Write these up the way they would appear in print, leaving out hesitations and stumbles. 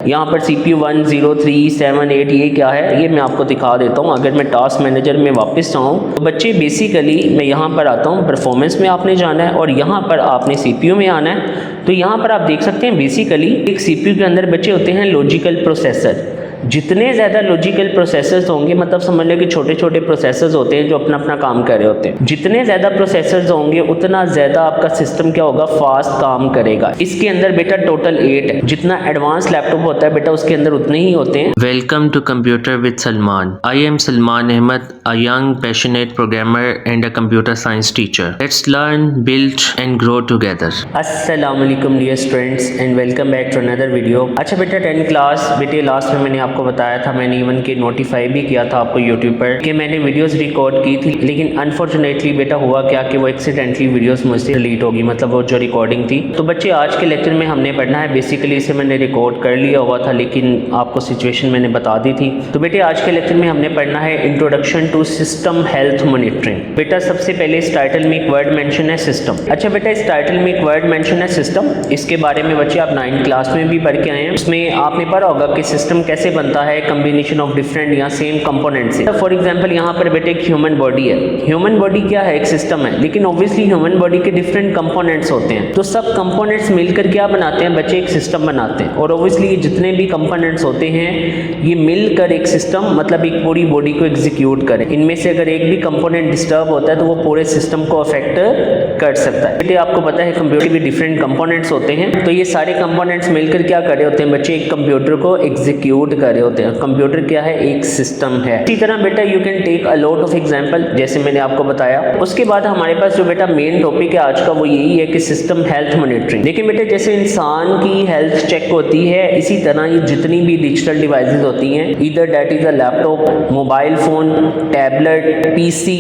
यहाँ पर CPU 1, 0, 3, 7, 8 ये क्या है ये मैं आपको दिखा देता हूँ। अगर मैं टास्क मैनेजर में वापस जाऊँ तो बच्चे बेसिकली मैं यहाँ पर आता हूँ, परफॉर्मेंस में आपने जाना है और यहाँ पर आपने CPU में आना है। तो यहाँ पर आप देख सकते हैं बेसिकली एक CPU के अंदर बच्चे होते हैं लॉजिकल प्रोसेसर। जितने ज़्यादा लॉजिकल प्रोसेसर्स होंगे, मतलब समझ लो कि छोटे छोटे प्रोसेसर्स होते हैं जो अपना अपना काम कर रहे होते हैं, जितने ज़्यादा प्रोसेसर्स होंगे उतना ज़्यादा आपका सिस्टम क्या होगा, फास्ट काम करेगा। इसके अंदर बेटा टोटल 8 है। जितना एडवांस लैपटॉप होता है बेटा उसके अंदर उतने ही होते हैं। Welcome to Computer with Salman. I am Salman Ahmed, a young passionate programmer and a computer science teacher. Let's learn, build and grow together. अस्सलाम वालेकुम dear students and welcome back to another video. अच्छा बेटा 10 class बेटे last में मैंने आपको बताया था, मैंने इवन के नोटिफाई भी किया था आपको यूट्यूब पर कि मैंने वीडियोस रिकॉर्ड की थी, लेकिन अनफॉर्चुनेटली बेटा हुआ क्या कि वो एक्सीडेंटली वीडियोस मुझसे डिलीट होगी, मतलब वो जो रिकॉर्डिंग थी। तो बच्चे आज के लेक्चर में हमने पढ़ना है, बेसिकली इसे मैंने रिकॉर्ड कर लिया हुआ था लेकिन आपको सिचुएशन मैंने बता दी थी। तो बेटे आज के लेक्चर में हमने पढ़ना है introduction to system health monitoring. बेटा सबसे पहले इस टाइटल में एक वर्ड मेंशन है सिस्टम। अच्छा बेटा इस टाइटल में एक वर्ड मेंशन है सिस्टम, इसके बारे में बच्चे आप 9th क्लास में भी पढ़ के आए हैं। उसमें आपने पढ़ा होगा कि सिस्टम कैसे बनता है, कॉम्बिनेशन ऑफ डिफरेंट या सेम कंपोनेंट से। फॉर एग्जांपल यहाँ पर बेटे एक ह्यूमन बॉडी है। ह्यूमन बॉडी क्या है, एक सिस्टम है, लेकिन ऑब्वियसली ह्यूमन बॉडी के डिफरेंट कंपोनेंट्स होते हैं। तो सब कंपोनेंट्स मिलकर क्या बनाते हैं बच्चे, एक सिस्टम बनाते हैं। और ऑब्वियसली ये जितने भी कंपोनेंट्स होते हैं ये मिलकर एक सिस्टम, मतलब एक पूरी बॉडी को एग्जीक्यूट करें। इनमें से अगर एक भी कंपोनेंट डिस्टर्ब होता है तो वो पूरे सिस्टम को अफेक्ट कर सकता है। बेटे आपको पता है कंप्यूटर के डिफरेंट कंपोनेंट्स होते हैं, तो ये सारे कंपोनेंट्स मिलकर क्या कर रहे होते हैं बच्चे, एक कंप्यूटर को एग्जीक्यूट कर रहे होते हैं। कंप्यूटर क्या है, एक सिस्टम है। इसी तरह बेटा you can take a lot of example, जैसे मैंने आपको बताया। उसके बाद हमारे पास जो बेटा मेन टॉपिक है आज का वो यही है कि सिस्टम हेल्थ मॉनिटरिंग। देखिए बेटे जैसे इंसान की हेल्थ चेक होती है, इसी तरह ये जितनी भी डिजिटल डिवाइसेस होती हैं, either that is a laptop, mobile phone, tablet, PC,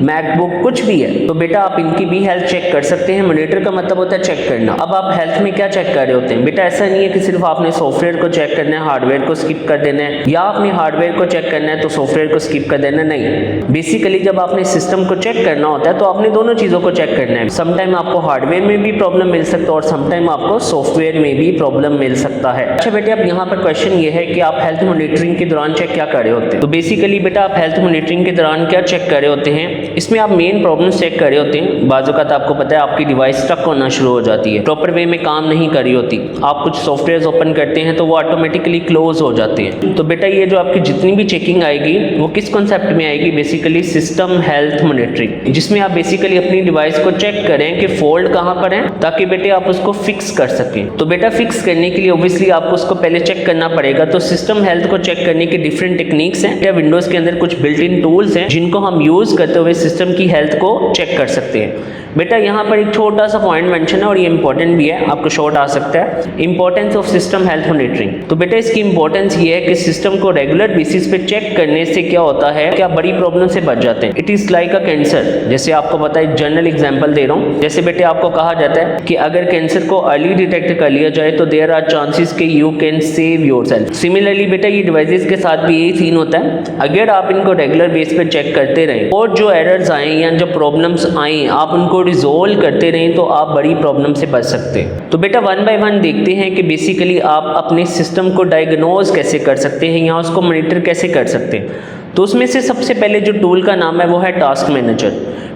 MacBook, कुछ भी है, तो बेटा आप इनकी भी हेल्थ चेक कर सकते हैं। मॉनिटर का मतलब होता है चेक करना। अब आप हेल्थ में क्या चेक कर रहे होते हैं बेटा, ऐसा नहीं है कि सिर्फ आपने सॉफ्टवेयर को चेक करना है, हार्डवेयर को स्किप कर देना है, या आपने हार्डवेयर को चेक करना है तो सॉफ्टवेयर को स्किप कर देना, नहीं। बेसिकली जब आपने सिस्टम को चेक करना होता है तो आपने दोनों चीजों को चेक करना है। समटाइम आपको हार्डवेयर में भी प्रॉब्लम मिल सकता है और समटाइम आपको सॉफ्टवेयर में भी प्रॉब्लम मिल सकता है। अच्छा बेटे अब यहाँ पर क्वेश्चन ये है कि आप हेल्थ मॉनिटरिंग के दौरान चेक क्या कर रहे होते हैं। तो बेसिकली बेटा आप हेल्थ मॉनिटरिंग के दौरान क्या चेक कर रहे होते हैं, इसमें आप मेन प्रॉब्लम्स चेक कर रहे होते हैं। बाजू का आपको पता है आपकी डिवाइस स्टक होना शुरू हो जाती है, प्रॉपर वे में काम नहीं कर रही होती, आप कुछ सॉफ्टवेयर ओपन करते हैं तो वो ऑटोमेटिकली क्लोज हो जाते हैं। तो बेटा ये जो आपकी जितनी भी चेकिंग आएगी वो किस कॉन्सेप्ट में आएगी, बेसिकली सिस्टम हेल्थ मॉनिटरिंग, जिसमें आप बेसिकली अपनी डिवाइस को चेक करें कि फॉल्ट कहाँ पर है, ताकि बेटे आप उसको फिक्स कर सकें। तो बेटा फिक्स करने के लिए ऑब्वियसली आपको उसको पहले चेक करना पड़ेगा। तो सिस्टम हेल्थ को चेक करने की डिफरेंट टेक्निक्स हैं, या विंडोज के अंदर कुछ बिल्ट इन टूल्स हैं जिनको हम यूज करते हुए सिस्टम की हेल्थ को चेक कर सकते हैं। बेटा यहाँ पर एक छोटा सा पॉइंट मेंशन है और ये इंपॉर्टेंट भी है, आपको शॉर्ट आ सकता है, importance of system health monitoring. तो बेटा इसकी इंपॉर्टेंस ये है कि सिस्टम को रेगुलर बेसिस पे चेक करने से क्या होता है कि आप बड़ी प्रॉब्लम से बच जाते हैं। It is like a cancer, जैसे आपको पता है, जनरल एग्जांपल दे रहा हूँ। जैसे बेटे आपको कहा जाता है कि अगर कैंसर को अर्ली डिटेक्ट कर लिया जाए तो देयर आर चांसेस कि you can save yourself. Similarly बेटा ये डिवाइसेस के साथ भी यही सीन होता है, अगर आप इनको रेगुलर बेस पे चेक करते रहें और जो एरर्स आए या जो प्रॉब्लम्स आई आप उनको रिजोल्व करते रहें तो आप बड़ी प्रॉब्लम से बच सकते हैं। तो बेटा 1 बाय 1 देखते हैं कि बेसिकली आप अपने सिस्टम को डायग्नोज कैसे कर सकते हैं या उसको मॉनिटर कैसे कर सकते हैं। तो उसमें से सबसे पहले जो टूल का नाम है वो है टास्क मैनेजर।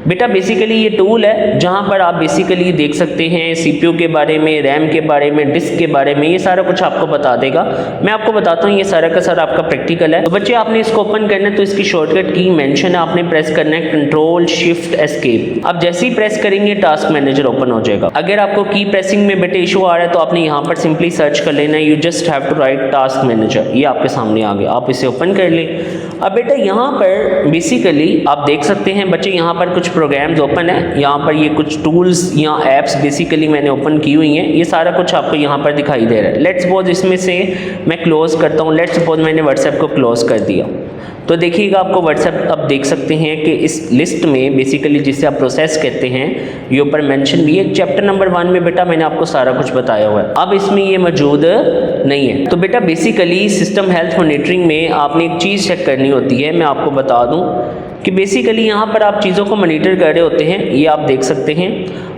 बेटा बेसिकली ये टूल है जहां पर आप बेसिकली देख सकते हैं सीपीयू के बारे में, रैम के बारे में, डिस्क के बारे में, ये सारा कुछ आपको बता देगा। मैं आपको बताता हूँ, ये सारा का सारा आपका प्रैक्टिकल है। तो बच्चे आपने इसको ओपन करना है तो इसकी शॉर्टकट की मेंशन है, आपने प्रेस करना है कंट्रोल शिफ्ट एस्केप। अब जैसे ही प्रेस करेंगे टास्क मैनेजर ओपन हो जाएगा। अगर आपको की प्रेसिंग में बेटे इशू आ रहा है तो आपने यहाँ पर सिंपली सर्च कर लेना है, you just have to write task manager. ये आपके सामने आ गया, आप इसे ओपन कर लें। अब बेटा यहाँ पर बेसिकली आप देख सकते हैं बच्चे यहाँ पर कुछ प्रोग्राम्स ओपन है, यहाँ पर ये कुछ टूल्स या एप्स बेसिकली मैंने ओपन की हुई हैं, ये सारा कुछ आपको यहाँ पर दिखाई दे रहा है। लेट्स सपोज इसमें से मैं क्लोज करता हूँ, लेट्स सपोज मैंने व्हाट्सएप को क्लोज कर दिया। तो देखिएगा आपको व्हाट्सएप अब देख सकते हैं कि इस लिस्ट में बेसिकली जिसे आप प्रोसेस कहते हैं ये ऊपर मेंशन भी है। चैप्टर नंबर 1 में बेटा मैंने आपको सारा कुछ बताया हुआ है, अब इसमें ये मौजूद नहीं है। तो बेटा बेसिकली सिस्टम हेल्थ मॉनिटरिंग में आपने एक चीज़ चेक करनी होती है, मैं आपको बता दूं कि बेसिकली यहाँ पर आप चीज़ों को मॉनिटर कर रहे होते हैं, ये आप देख सकते हैं।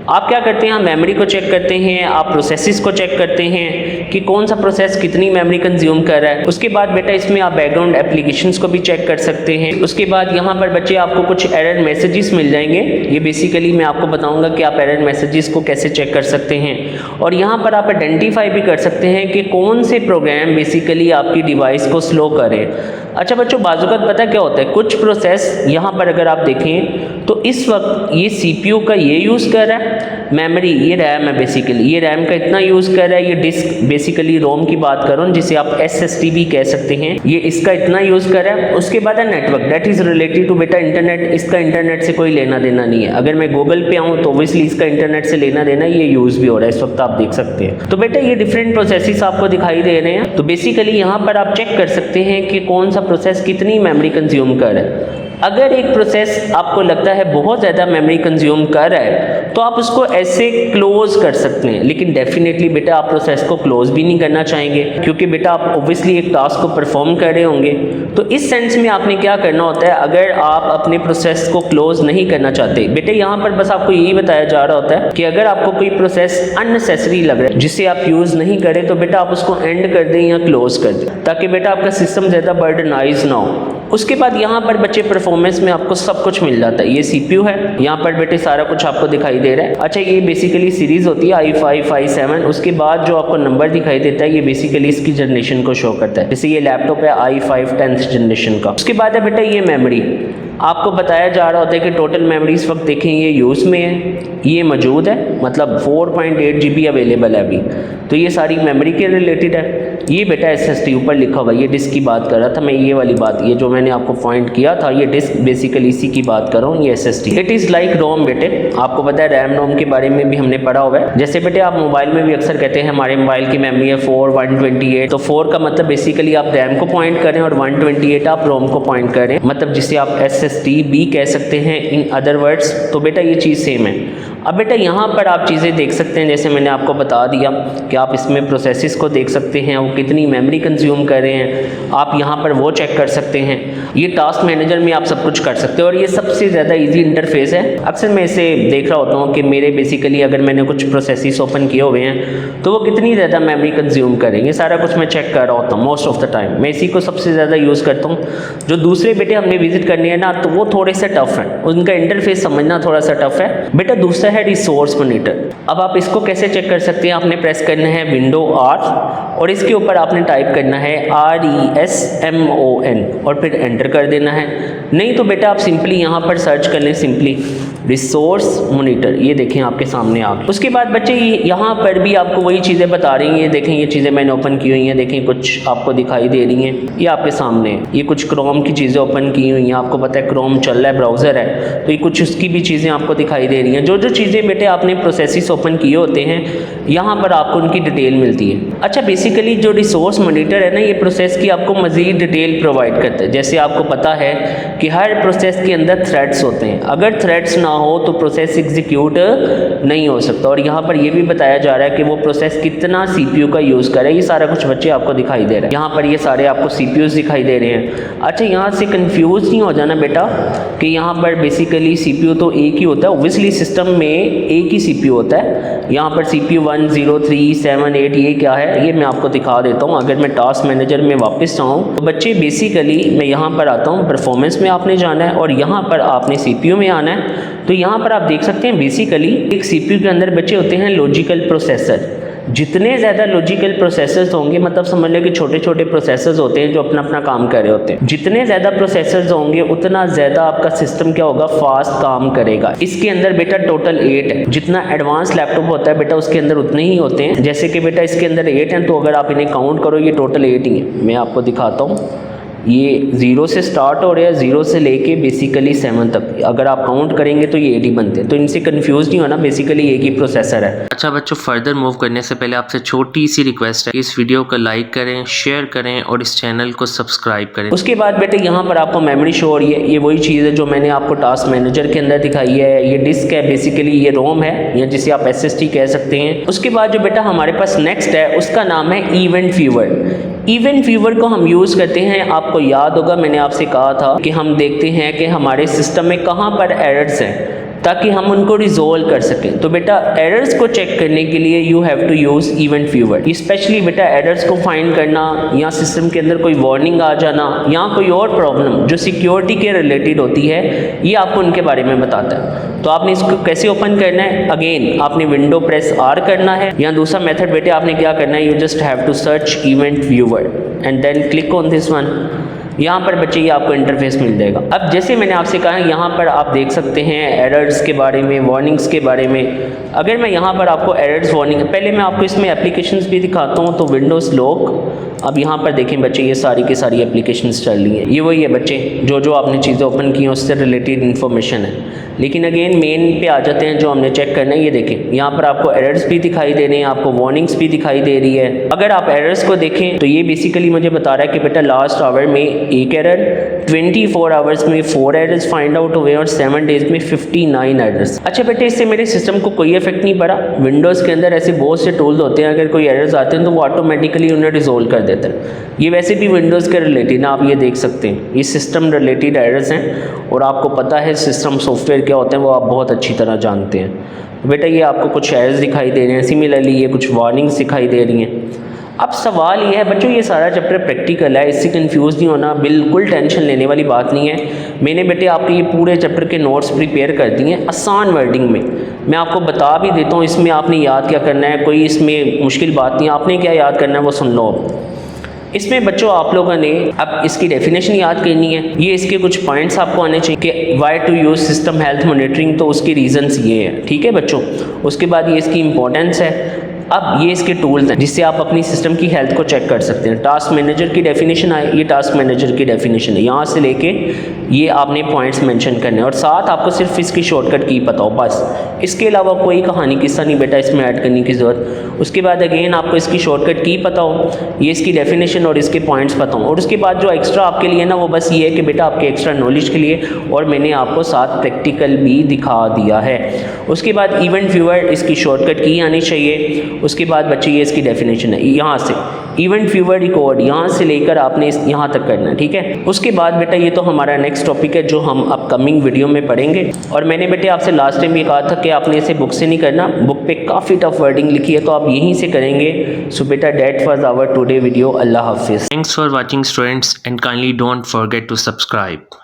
आप क्या करते हैं, आप मेमोरी को चेक करते हैं, आप प्रोसेसेस को चेक करते हैं कि कौन सा प्रोसेस कितनी मेमोरी कंज्यूम कर रहा है। उसके बाद बेटा इसमें आप बैकग्राउंड एप्लीकेशंस को भी चेक कर सकते हैं। उसके बाद यहाँ पर बच्चे आपको कुछ एरर मैसेजेस मिल जाएंगे। ये बेसिकली मैं आपको बताऊंगा कि आप एरर मैसेजेस को कैसे चेक कर सकते हैं, और यहाँ पर आप आइडेंटिफाई भी कर सकते हैं कि कौन से प्रोग्राम बेसिकली आपकी डिवाइस को स्लो करें। अच्छा बच्चों, बाज़-औक़ात पता क्या होता है, कुछ प्रोसेस यहाँ पर अगर आप देखें तो इस वक्त ये CPU का ये यूज़ कर रहा है, मेमोरी ये रैम है, बेसिकली ये रैम का इतना यूज़ कर रहा है, ये डिस्क बेसिकली रोम की बात कर रहा हूँ जिसे आप SSD भी कह सकते हैं, ये इसका इतना यूज़ कर रहा है। उसके बाद है network, that is related to बेटा इंटरनेट, इसका इंटरनेट से कोई लेना देना नहीं है। अगर मैं गूगल पे आऊँ तो ऑब्वियसली इसका इंटरनेट से लेना देना, ये यूज़ भी हो रहा है इस वक्त आप देख सकते हैं। तो बेटा ये डिफरेंट प्रोसेसेस आपको दिखाई दे रहे हैं। तो बेसिकली यहाँ पर आप चेक कर सकते हैं कि कौन सा प्रोसेस कितनी मेमोरी कंज्यूम कर रहा है। अगर एक प्रोसेस आपको लगता है बहुत ज़्यादा मेमोरी कंज्यूम कर रहा है तो आप उसको ऐसे क्लोज कर सकते हैं, लेकिन डेफिनेटली बेटा आप प्रोसेस को क्लोज भी नहीं करना चाहेंगे, क्योंकि बेटा आप ऑब्वियसली एक टास्क को परफॉर्म कर रहे होंगे। तो इस सेंस में आपने क्या करना होता है, अगर आप अपने प्रोसेस को क्लोज नहीं करना चाहते, बेटे यहाँ पर बस आपको यही बताया जा रहा होता है कि अगर आपको कोई प्रोसेस अननेसेसरी लग रहा है जिसे आप यूज़ नहीं करें तो बेटा आप उसको एंड कर दें या क्लोज कर दें, ताकि बेटा आपका सिस्टम ज़्यादा बर्डनाइज ना हो। उसके बाद यहाँ पर बच्चे परफॉर्मेंस में आपको सब कुछ मिल जाता है। ये CPU है, यहाँ पर बेटे सारा कुछ आपको दिखाई दे रहा है। अच्छा, ये बेसिकली सीरीज़ होती है i5, i7। उसके बाद जो आपको नंबर दिखाई देता है ये बेसिकली इसकी जनरेशन को शो करता है। जैसे ये लैपटॉप है i5 10th जनरेशन का। उसके बाद है बेटा ये मेमोरी, आपको बताया जा रहा होता है कि टोटल मेमोरी इस वक्त देखें ये यूज़ में है, ये मौजूद है, मतलब 4.8 GB अवेलेबल है अभी। तो ये सारी मेमोरी के रिलेटेड है। ये बेटा SSD ऊपर लिखा हुआ है, ये डिस्क की बात कर रहा था मैं, ये वाली बात, ये जो मैंने आपको पॉइंट किया था ये डिस्क बेसिकली इसी की बात कर रहा हूँ, ये SSD। इट इज़ लाइक रोम बेटे, आपको पता है रैम रोम के बारे में भी हमने पढ़ा हुआ है। जैसे बेटे आप मोबाइल में भी अक्सर कहते हैं हमारे मोबाइल की मेमोरी है 4 128, तो 4 का मतलब बेसिकली आप रैम को पॉइंट करें और 128 आप रोम को पॉइंट करें, मतलब जिसे आप SSD भी कह सकते हैं इन अदर वर्ड्स। तो बेटा ये चीज़ सेम है। अब बेटा यहाँ पर आप चीज़ें देख सकते हैं, जैसे मैंने आपको बता दिया कि आप इसमें प्रोसेसेस को देख सकते हैं, वो कितनी मेमोरी कंज्यूम कर रहे हैं, आप यहाँ पर वो चेक कर सकते हैं। ये टास्क मैनेजर में आप सब कुछ कर सकते हो, और ये सबसे ज़्यादा इजी इंटरफेस है। अक्सर मैं इसे देख रहा होता हूँ कि मेरे बेसिकली अगर मैंने कुछ प्रोसेसेस ओपन किए हुए हैं तो वो कितनी ज़्यादा मेमोरी कंज्यूम करेंगे, सारा कुछ मैं चेक कर रहा होता हूँ मोस्ट ऑफ द टाइम। मैं इसी को सबसे ज़्यादा यूज़ करता हूँ। जो दूसरे बेटे हमने विजिट करने हैं ना, तो वो थोड़े से टफ हैं, उनका इंटरफेस समझना थोड़ा सा टफ है। बेटा दूसरा है रिसोर्स मॉनिटर। अब आप इसको कैसे चेक कर सकते हैं, आपने प्रेस करना है विंडो R और इसके ऊपर आपने टाइप करना है RESMON और फिर एंटर कर देना है। नहीं तो बेटा आप सिंपली यहाँ पर सर्च कर लें सिंपली रिसोर्स मॉनिटर, ये देखें आपके सामने आ गया। उसके बाद बच्चे यहाँ पर भी आपको वही चीज़ें बता रही हैं, देखें ये चीज़ें मैंने ओपन की हुई हैं, देखें कुछ आपको दिखाई दे रही हैं, ये आपके सामने है। ये कुछ क्रोम की चीज़ें ओपन की हुई हैं, आपको पता है क्रोम चल रहा है, ब्राउज़र है, तो ये कुछ उसकी भी चीज़ें आपको दिखाई दे रही हैं। जो जो चीज़ें बेटे आपने प्रोसेसेस ओपन किए होते हैं यहाँ पर आपको उनकी डिटेल मिलती है। अच्छा, बेसिकली जो रिसोर्स मॉनिटर है ना, ये प्रोसेस की आपको मज़ीद डिटेल प्रोवाइड करता है। जैसे आपको पता है कि हर प्रोसेस के अंदर थ्रेड्स होते हैं, अगर थ्रेड्स ना हो तो प्रोसेस एग्जीक्यूट नहीं हो सकता। और यहाँ पर ये भी बताया जा रहा है कि वो प्रोसेस कितना CPU का यूज़ करे, ये सारा कुछ बच्चे आपको दिखाई दे रहा है। यहाँ पर ये सारे आपको CPUs दिखाई दे रहे हैं। अच्छा, यहाँ से कंफ्यूज नहीं हो जाना बेटा कि यहाँ पर बेसिकली CPU तो एक ही होता है, ओब्वियसली सिस्टम में एक ही CPU होता है। यहाँ पर CPU 1 0 3 7 8 ये क्या है ये मैं आपको दिखा देता हूँ। अगर मैं टास्क मैनेजर में वापस जाऊँ तो बच्चे बेसिकली मैं यहाँ पर आता हूँ, परफॉर्मेंस में आपने जाना है और यहाँ पर आपने CPU में आना है। तो यहाँ पर आप देख सकते हैं बेसिकली एक CPU के अंदर बच्चे होते हैं लॉजिकल प्रोसेसर। जितने ज़्यादा लॉजिकल प्रोसेसर्स होंगे, मतलब समझ लें कि छोटे छोटे प्रोसेसर्स होते हैं जो अपना अपना काम कर रहे होते हैं, जितने ज़्यादा प्रोसेसर्स होंगे उतना ज़्यादा आपका सिस्टम क्या होगा, फास्ट काम करेगा। इसके अंदर बेटा टोटल 8 है। जितना एडवांस लैपटॉप होता है बेटा उसके अंदर उतने ही होते हैं। जैसे कि बेटा इसके अंदर 8 हैं, तो अगर आप इन्हें काउंट करो ये टोटल 8 ही है। मैं आपको दिखाता हूँ, ये 0 से स्टार्ट हो रहा है, 0 से लेके बेसिकली 7 तक अगर आप काउंट करेंगे तो ये 80 बनते हैं। तो इनसे कंफ्यूज नहीं होना, बेसिकली एक ही प्रोसेसर है। अच्छा बच्चों, फर्दर मूव करने से पहले आपसे छोटी सी रिक्वेस्ट है, इस वीडियो को लाइक करें, शेयर करें और इस चैनल को सब्सक्राइब करें। उसके बाद बेटे यहाँ पर आपको मेमोरी शो हो रही है, ये वही चीज़ है जो मैंने आपको टास्क मैनेजर के अंदर दिखाई है। ये डिस्क है, बेसिकली ये रोम है या जिसे आप SSD कह सकते हैं। उसके बाद जो बेटा हमारे पास नेक्स्ट है उसका नाम है इवेंट व्यूअर। इवेंट व्यूअर को हम यूज़ करते हैं, आपको याद होगा मैंने आपसे कहा था कि हम देखते हैं कि हमारे सिस्टम में कहाँ पर एरर्स हैं। ताकि हम उनको रिजोल्व कर सकें। तो बेटा एरर्स को चेक करने के लिए you have to use event viewer. Specially बेटा एरर्स को फाइंड करना या सिस्टम के अंदर कोई वार्निंग आ जाना या कोई और प्रॉब्लम जो सिक्योरिटी के रिलेटेड होती है, ये आपको उनके बारे में बताता है। तो आपने इसको कैसे ओपन करना है, अगेन आपने विंडो प्रेस आर करना है, या दूसरा मेथड बेटे आपने क्या करना है, you just have to search event viewer and then click on this one. यहाँ पर बच्चे ये आपको इंटरफेस मिल जाएगा। अब जैसे मैंने आपसे कहा यहाँ पर आप देख सकते हैं एरर्स के बारे में, वार्निंग्स के बारे में। अगर मैं यहाँ पर आपको एरर्स वार्निंग, पहले मैं आपको इसमें एप्लीकेशंस भी दिखाता हूँ। तो विंडोज़ लॉक, अब यहाँ पर देखें बच्चे ये सारी की सारी एप्लीकेशंस चल रही हैं। ये वही है बच्चे जो आपने चीज़ें ओपन की हैं उससे रिलेटेड इन्फॉर्मेशन है। लेकिन अगेन मेन पे आ जाते हैं जो हमने चेक करना है। ये देखें यहाँ पर आपको एरर्स भी दिखाई दे रहे हैं, आपको वार्निंग्स भी दिखाई दे रही है। अगर आप एरर्स को देखें तो ये बेसिकली मुझे बता रहा है कि बेटा लास्ट आवर में एक एरर, 24 आवर्स में 4 एरर्स फाइंड आउट हुए और 7 डेज में 59 एरर्स। अच्छा बेटे इससे मेरे सिस्टम को कोई इफेक्ट नहीं पड़ा। विंडोज़ के अंदर ऐसे बहुत से टूल्स होते हैं, अगर कोई एरर्स आते हैं तो वो ऑटोमेटिकली उन्हें रिजोल्व कर देता है। ये वैसे भी विंडोज़ के रिलेटेड ना, आप ये देख सकते हैं ये सिस्टम रिलेटेड एरर्स हैं और आपको पता है सिस्टम सॉफ्टवेयर क्या होते हैं वो आप बहुत अच्छी तरह जानते हैं। बेटा ये आपको कुछ एरर्स दिखाई दे रहे हैं, सिमिलरली ये कुछ वार्निंग्स दिखाई दे रही हैं। अब सवाल ये है बच्चों, ये सारा चैप्टर प्रैक्टिकल है, इससे कंफ्यूज नहीं होना, बिल्कुल टेंशन लेने वाली बात नहीं है। मैंने बेटे आपके ये पूरे चैप्टर के नोट्स प्रिपेयर कर दिए हैं आसान वर्डिंग में। मैं आपको बता भी देता हूँ इसमें आपने याद क्या करना है, कोई इसमें मुश्किल बात नहीं। आपने क्या याद करना है वो सुन लो। इसमें बच्चों आप लोगों ने अब इसकी डेफिनेशन याद करनी है। ये इसके कुछ पॉइंट्स आपको आने चाहिए कि why to use system health monitoring, तो उसकी रीजंस ये है, ठीक है बच्चों। उसके बाद ये इसकी इंपॉर्टेंस है। अब ये इसके टूल्स हैं जिससे आप अपनी सिस्टम की हेल्थ को चेक कर सकते हैं। टास्क मैनेजर की डेफिनेशन है, ये टास्क मैनेजर की डेफिनेशन है। यहाँ से लेके ये आपने पॉइंट्स मेंशन करने हैं और साथ आपको सिर्फ इसकी शॉर्टकट की पता हो बस। इसके अलावा कोई कहानी किस्सा नहीं बेटा इसमें ऐड करने की ज़रूरत। उसके बाद अगेन आपको इसकी शॉर्टकट की पता हो, ये इसकी डेफिनेशन और इसके पॉइंट्स पता हो। और उसके बाद जो एक्स्ट्रा आपके लिए ना वो बस ये है कि बेटा आपके एक्स्ट्रा नॉलेज के लिए, और मैंने आपको साथ प्रैक्टिकल भी दिखा दिया है। उसके बाद इवेंट व्यूअर, इसकी शॉर्टकट की आनी चाहिए। उसके बाद बच्चे ये इसकी डेफिनेशन है, यहाँ से इवेंट व्यूअर रिकॉर्ड यहाँ से लेकर आपने यहाँ तक करना है, ठीक है। उसके बाद बेटा ये तो हमारा नेक्स्ट टॉपिक है जो हम अपकमिंग वीडियो में पढ़ेंगे। और मैंने बेटे आपसे लास्ट टाइम ये कहा था कि आपने इसे बुक से नहीं करना, बुक पे काफ़ी टफ वर्डिंग लिखी है तो आप यहीं से करेंगे। सो बेटा that was our today video. Allah हाफिज़। Thanks for watching students and kindly don't forget to subscribe.